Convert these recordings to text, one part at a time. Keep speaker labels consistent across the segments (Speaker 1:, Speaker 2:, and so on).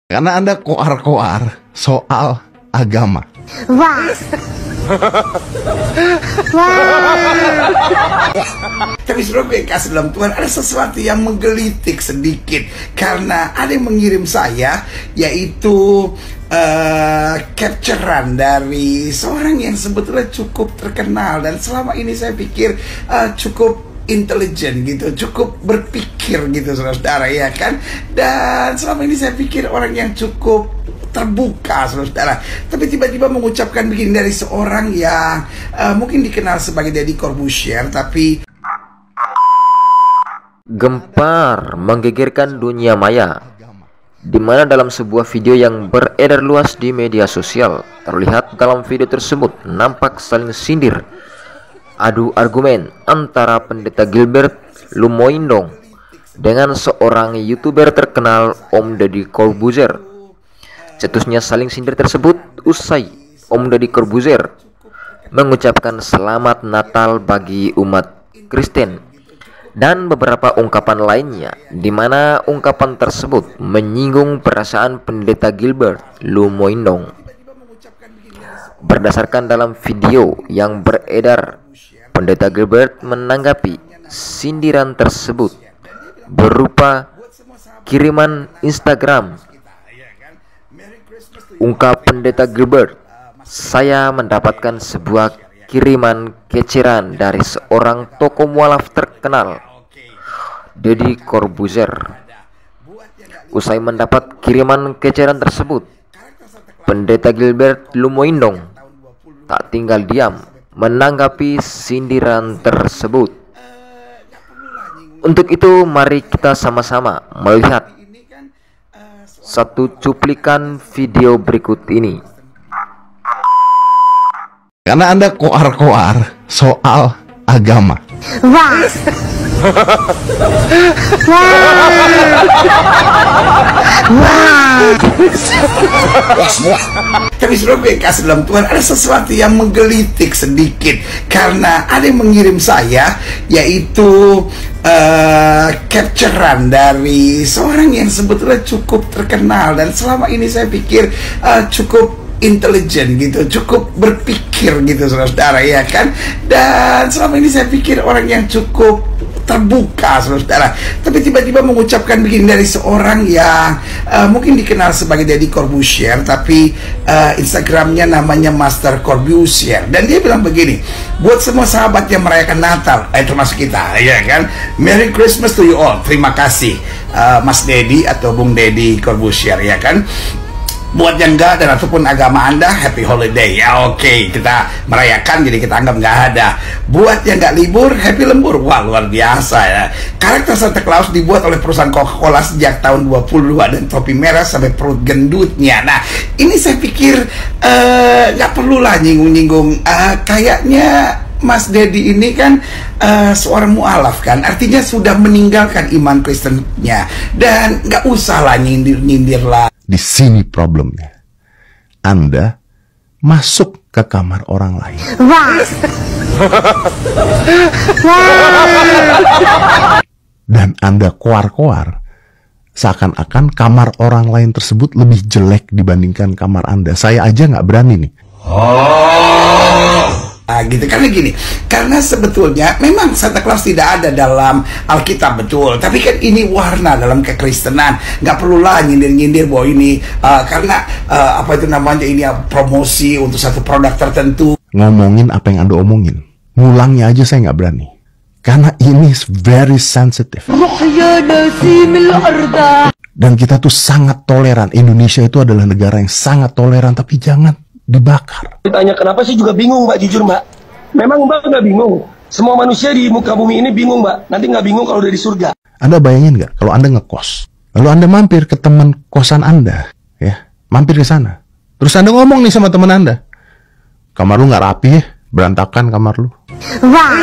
Speaker 1: Karena Anda koar-koar soal agama.
Speaker 2: Wah.
Speaker 3: Tapi sebelum kasih dalam Tuhan, ada sesuatu yang menggelitik sedikit. Karena ada yang mengirim saya, yaitu capturean dari seorang yang sebetulnya cukup terkenal. Dan selama ini saya pikir cukup intelijen gitu, cukup berpikir gitu saudara-saudara, ya kan. Dan selama ini saya pikir orang yang cukup terbuka saudara-saudara, tapi tiba-tiba mengucapkan begini dari seorang yang mungkin dikenal sebagai Deddy Corbuzier, tapi
Speaker 4: gempar menggegerkan dunia maya, di mana dalam sebuah video yang beredar luas di media sosial, terlihat dalam video tersebut nampak saling sindir adu argumen antara pendeta Gilbert Lumoindong dengan seorang YouTuber terkenal Om Deddy Corbuzier. Cetusnya saling sindir tersebut usai Om Deddy Corbuzier mengucapkan selamat Natal bagi umat Kristen dan beberapa ungkapan lainnya, di mana ungkapan tersebut menyinggung perasaan pendeta Gilbert Lumoindong. Berdasarkan dalam video yang beredar, pendeta Gilbert menanggapi sindiran tersebut berupa kiriman Instagram. Ungkap pendeta Gilbert, "Saya mendapatkan sebuah kiriman keceran dari seorang tokoh mualaf terkenal, Deddy Corbuzier." Usai mendapat kiriman keceran tersebut, pendeta Gilbert Lumoindong tak tinggal diam menanggapi sindiran tersebut. Untuk itu, mari kita sama-sama melihat satu cuplikan video berikut ini.
Speaker 1: Karena Anda koar-koar soal agama.
Speaker 2: Wah.
Speaker 3: tapi sebelum kasih dalam Tuhan, ada sesuatu yang menggelitik sedikit. Karena ada yang mengirim saya, yaitu capturean dari seorang yang sebetulnya cukup terkenal. Dan selama ini saya pikir cukup intelijen gitu, cukup berpikir gitu saudara-saudara, ya kan. Dan selama ini saya pikir orang yang cukup terbuka saudara-saudara, tapi tiba-tiba mengucapkan begini dari seorang yang mungkin dikenal sebagai Deddy Corbuzier, tapi Instagramnya namanya Master Corbuzier. Dan dia bilang begini, buat semua sahabat yang merayakan Natal, termasuk kita, ya kan, Merry Christmas to you all. Terima kasih Mas Deddy atau Bung Deddy Corbuzier, ya kan. Buat yang enggak dan ataupun agama Anda, happy holiday. Ya oke, kita merayakan jadi kita anggap nggak ada. Buat yang nggak libur, happy lembur. Wah, luar biasa ya. Karakter Santa Claus dibuat oleh perusahaan Coca-Cola sejak tahun 22 dan topi merah sampai perut gendutnya. Nah, ini saya pikir nggak perlulah nyinggung-nyinggung. Kayaknya Mas Deddy ini kan seorang mualaf kan, artinya sudah meninggalkan iman Kristennya, dan nggak usah lah nyindir-nyindir lah.
Speaker 1: Di sini problemnya. Anda masuk ke kamar orang lain.
Speaker 2: Wah.
Speaker 1: Dan Anda koar-koar seakan-akan kamar orang lain tersebut lebih jelek dibandingkan kamar Anda. Saya aja nggak berani nih.
Speaker 3: Gitu, karena gini, karena sebetulnya memang Santa Claus tidak ada dalam Alkitab, betul, tapi kan ini warna dalam kekristenan. Nggak perlulah nyindir-nyindir bahwa ini karena apa itu namanya, ini promosi untuk satu produk tertentu.
Speaker 1: Ngomongin apa yang Anda omongin, ngulangnya aja saya nggak berani, karena ini very sensitive. Dan kita tuh sangat toleran. Indonesia itu adalah negara yang sangat toleran, tapi jangan dibakar.
Speaker 5: Ditanya kenapa sih juga bingung, Mbak, jujur Mbak. Memang Mbak nggak bingung. Semua manusia di muka bumi ini bingung, Mbak. Nanti nggak bingung kalau udah di surga.
Speaker 1: Anda bayangin nggak kalau Anda ngekos, lalu Anda mampir ke teman kosan Anda, ya, mampir ke sana. Terus Anda ngomong nih sama teman Anda, kamar lu nggak rapi ya, berantakan kamar lu.
Speaker 2: Wah.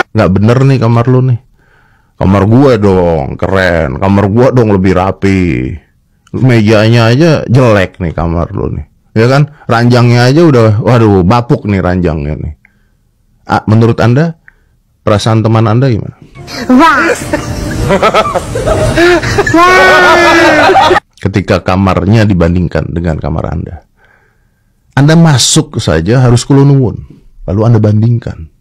Speaker 1: Nggak bener nih kamar lu nih. Kamar gua dong keren, kamar gua dong lebih rapi. Mejanya aja jelek nih kamar lu nih, ya kan? Ranjangnya aja udah, waduh, bapuk nih ranjangnya nih. Menurut Anda, perasaan teman Anda gimana?
Speaker 2: Wah.
Speaker 1: Ketika kamarnya dibandingkan dengan kamar Anda masuk saja harus kulunungun, lalu Anda bandingkan.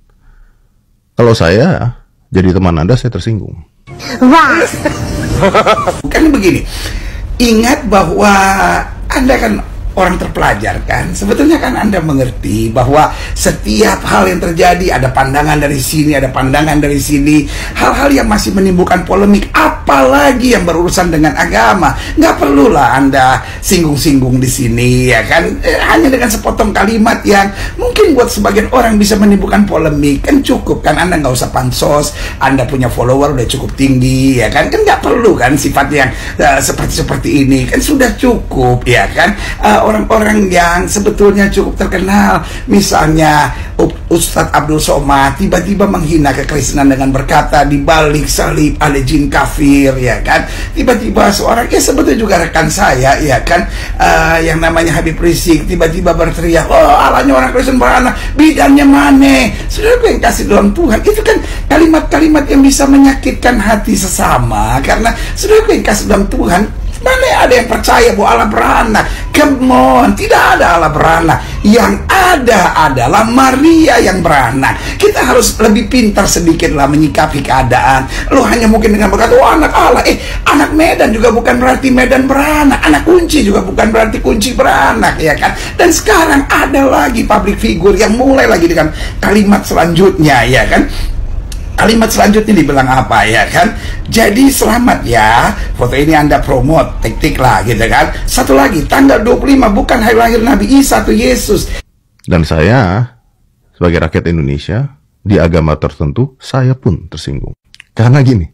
Speaker 1: Kalau saya jadi teman Anda, saya tersinggung.
Speaker 2: Wah.
Speaker 3: Kan begini, ingat bahwa Anda kan orang terpelajar kan, sebetulnya kan Anda mengerti bahwa setiap hal yang terjadi ada pandangan dari sini, ada pandangan dari sini, hal-hal yang masih menimbulkan polemik, apalagi yang berurusan dengan agama. Nggak perlulah Anda singgung-singgung di sini, ya kan? Hanya dengan sepotong kalimat yang mungkin buat sebagian orang bisa menimbulkan polemik, kan cukup kan? Anda nggak usah pansos, Anda punya follower udah cukup tinggi, ya kan? Kan nggak perlu kan sifat yang seperti ini, kan sudah cukup, ya kan? Orang-orang yang sebetulnya cukup terkenal, misalnya Ustadz Abdul Somad tiba-tiba menghina kekristenan dengan berkata di balik salib ada jin kafir, ya kan? Tiba-tiba seorang, ya sebetulnya juga rekan saya, ya kan, yang namanya Habib Rizik tiba-tiba berteriak, oh alanya orang Kristen beranak, bidannya mana? Sudah yang kasih dalam Tuhan, itu kan kalimat-kalimat yang bisa menyakitkan hati sesama, karena sudah yang kasih dalam Tuhan. Mana ada yang percaya bahwa Allah beranak? Come on, tidak ada Allah beranak. Yang ada adalah Maria yang beranak. Kita harus lebih pintar sedikit lah menyikapi keadaan. Lo hanya mungkin dengan berkata, oh anak Allah, anak Medan juga bukan berarti Medan beranak. Anak kunci juga bukan berarti kunci beranak, ya kan? Dan sekarang ada lagi public figure yang mulai lagi dengan kalimat selanjutnya, ya kan? Kalimat selanjutnya dibilang apa, ya kan? Jadi selamat ya, foto ini Anda promote, tik-tik lah gitu kan. Satu lagi, tanggal 25 bukan hari lahir Nabi Isa atau Yesus.
Speaker 1: Dan saya, sebagai rakyat Indonesia, di agama tertentu, saya pun tersinggung. Karena gini,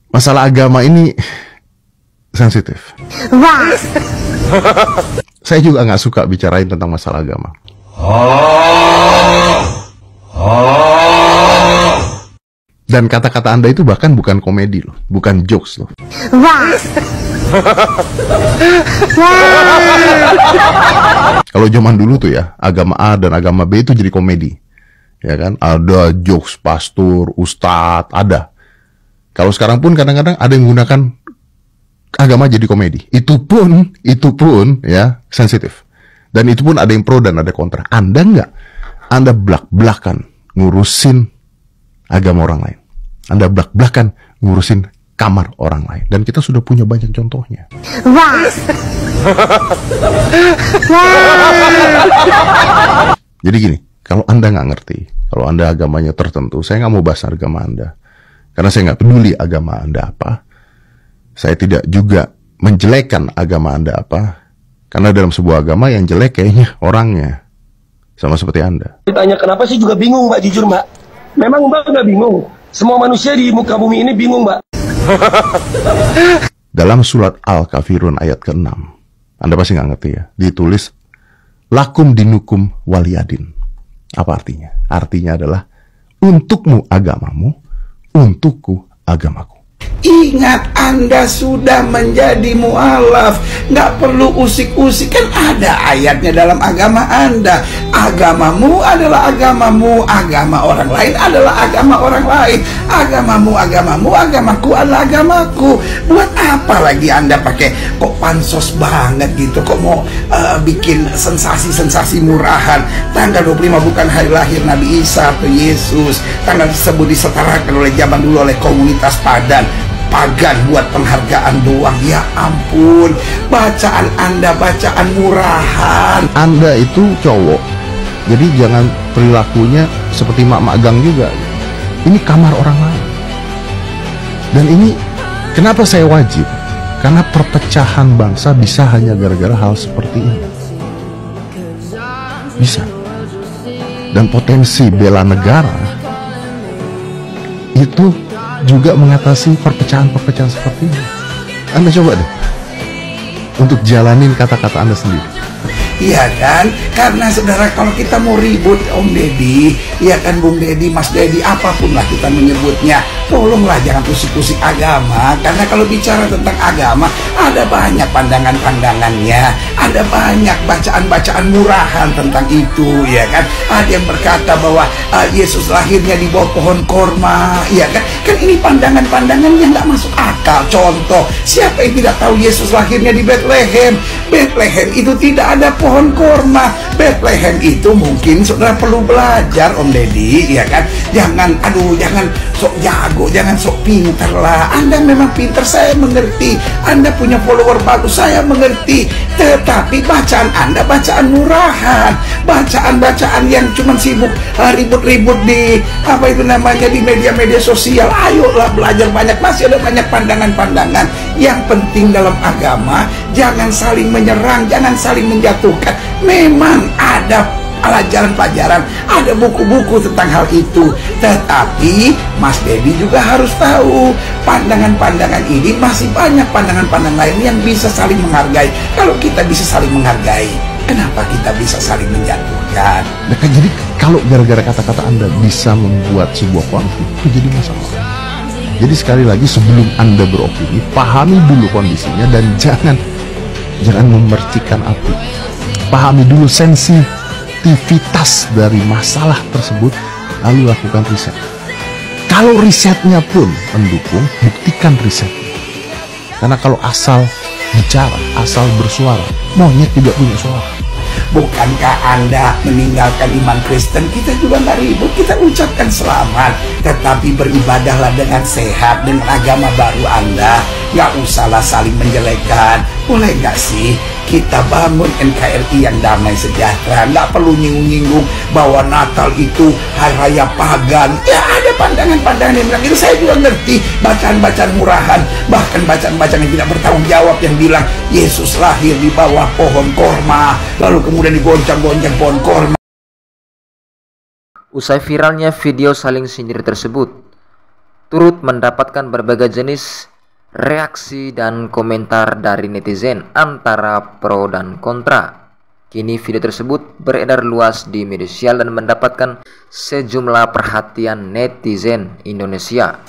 Speaker 1: masalah agama ini sensitif.
Speaker 2: Wah.
Speaker 1: Saya juga nggak suka bicarain tentang masalah agama. Dan kata-kata Anda itu bahkan bukan komedi loh, bukan jokes loh.
Speaker 2: Wah.
Speaker 1: Kalau zaman dulu tuh ya, agama A dan agama B itu jadi komedi, ya kan? Ada jokes pastor, ustadz, ada. Kalau sekarang pun kadang-kadang ada yang menggunakan agama jadi komedi. Itu pun ya sensitif. Dan itu pun ada yang pro dan ada kontra. Anda enggak. Anda belak-belakan ngurusin agama orang lain. Anda belak-belakan ngurusin kamar orang lain. Dan kita sudah punya banyak contohnya.
Speaker 2: Wah.
Speaker 1: Jadi gini, kalau Anda nggak ngerti, kalau Anda agamanya tertentu, saya nggak mau bahas agama Anda. Karena saya nggak peduli agama Anda apa. Saya tidak juga menjelekkan agama Anda apa. Karena dalam sebuah agama yang jelek kayaknya orangnya. Sama seperti Anda.
Speaker 5: Ditanya kenapa sih juga bingung Mbak, jujur Mbak. Memang Mbak nggak bingung. Semua manusia di muka bumi ini bingung Mbak.
Speaker 1: Dalam surat Al-Kafirun ayat ke-6. Anda pasti nggak ngerti ya. Ditulis, lakum dinukum waliyadin. Apa artinya? Artinya adalah, untukmu agamamu, untukku agamaku.
Speaker 3: Ingat, Anda sudah menjadi mualaf, nggak perlu usik-usik, kan ada ayatnya dalam agama Anda. Agamamu adalah agamamu, agama orang lain adalah agama orang lain. Agamamu agamamu, agamaku adalah agamaku. Buat apa lagi Anda pakai kok pansos banget gitu, kok mau bikin sensasi-sensasi murahan. Tanggal 25 bukan hari lahir Nabi Isa atau Yesus. Tanggal tersebut disetarakan oleh zaman dulu oleh komunitas pagan buat penghargaan doang. Ya ampun, bacaan Anda bacaan murahan.
Speaker 1: Anda itu cowok, jadi jangan perilakunya seperti mak-mak gang juga. Ini kamar orang lain. Dan ini kenapa saya wajib? Karena perpecahan bangsa bisa hanya gara-gara hal seperti ini. Bisa. Dan potensi bela negara itu juga mengatasi perpecahan-perpecahan seperti ini. Anda coba deh untuk jalanin kata-kata Anda sendiri.
Speaker 3: Iya kan? Karena saudara, kalau kita mau ribut Om Deddy, ya kan Bung Deddy, Mas Deddy, apapun lah kita menyebutnya, tolonglah jangan pusing-pusing agama, karena kalau bicara tentang agama ada banyak pandangan-pandangannya, ada banyak bacaan-bacaan murahan tentang itu, ya kan. Ada yang berkata bahwa Yesus lahirnya di bawah pohon korma, ya kan. Kan ini pandangan-pandangan yang nggak masuk akal. Contoh, siapa yang tidak tahu Yesus lahirnya di Bethlehem? Bethlehem itu tidak ada pohon korma. Bethlehem itu mungkin saudara perlu belajar, Om Deddy, ya kan. Jangan sok jago, jangan sok pinter lah. Anda memang pinter, saya mengerti. Anda punya follower bagus, saya mengerti. Tetapi bacaan Anda bacaan murahan, bacaan-bacaan yang cuma sibuk ribut-ribut di di media-media sosial. Ayolah belajar banyak, masih ada banyak pandangan-pandangan. Yang penting dalam agama jangan saling menyerang, jangan saling menjatuhkan. Memang ada pelajaran-pelajaran, ada buku-buku tentang hal itu. Tetapi Mas Deddy juga harus tahu, pandangan-pandangan ini masih banyak pandangan-pandangan lain yang bisa saling menghargai. Kalau kita bisa saling menghargai, kenapa kita bisa saling menjatuhkan?
Speaker 1: Nah, kan jadi kalau gara-gara kata-kata Anda bisa membuat sebuah konflik, itu jadi masalah. Jadi sekali lagi, sebelum Anda beropini, pahami dulu kondisinya dan jangan memercikan api. Pahami dulu sensitivitas dari masalah tersebut, lalu lakukan riset. Kalau risetnya pun mendukung, buktikan risetnya. Karena kalau asal bicara, asal bersuara, monyet tidak punya suara.
Speaker 3: Bukankah Anda meninggalkan iman Kristen? Kita juga nggak ribut, kita ucapkan selamat. Tetapi beribadahlah dengan sehat, dengan agama baru Anda. Nggak usahlah saling menjelekan. Boleh nggak sih kita bangun NKRI yang damai sejahtera? Nggak perlu nyinggung-nyinggung bahwa Natal itu hari raya pagan. Ya ada pandangan-pandangan yang bilang itu, saya juga ngerti. Bacaan-bacaan murahan, bahkan bacaan-bacaan yang tidak bertanggung jawab yang bilang Yesus lahir di bawah pohon korma, lalu kemudian digoncang-goncang pohon korma.
Speaker 4: Usai viralnya video saling sindir tersebut, turut mendapatkan berbagai jenis reaksi dan komentar dari netizen antara pro dan kontra. Kini video tersebut beredar luas di media sosial dan mendapatkan sejumlah perhatian netizen Indonesia.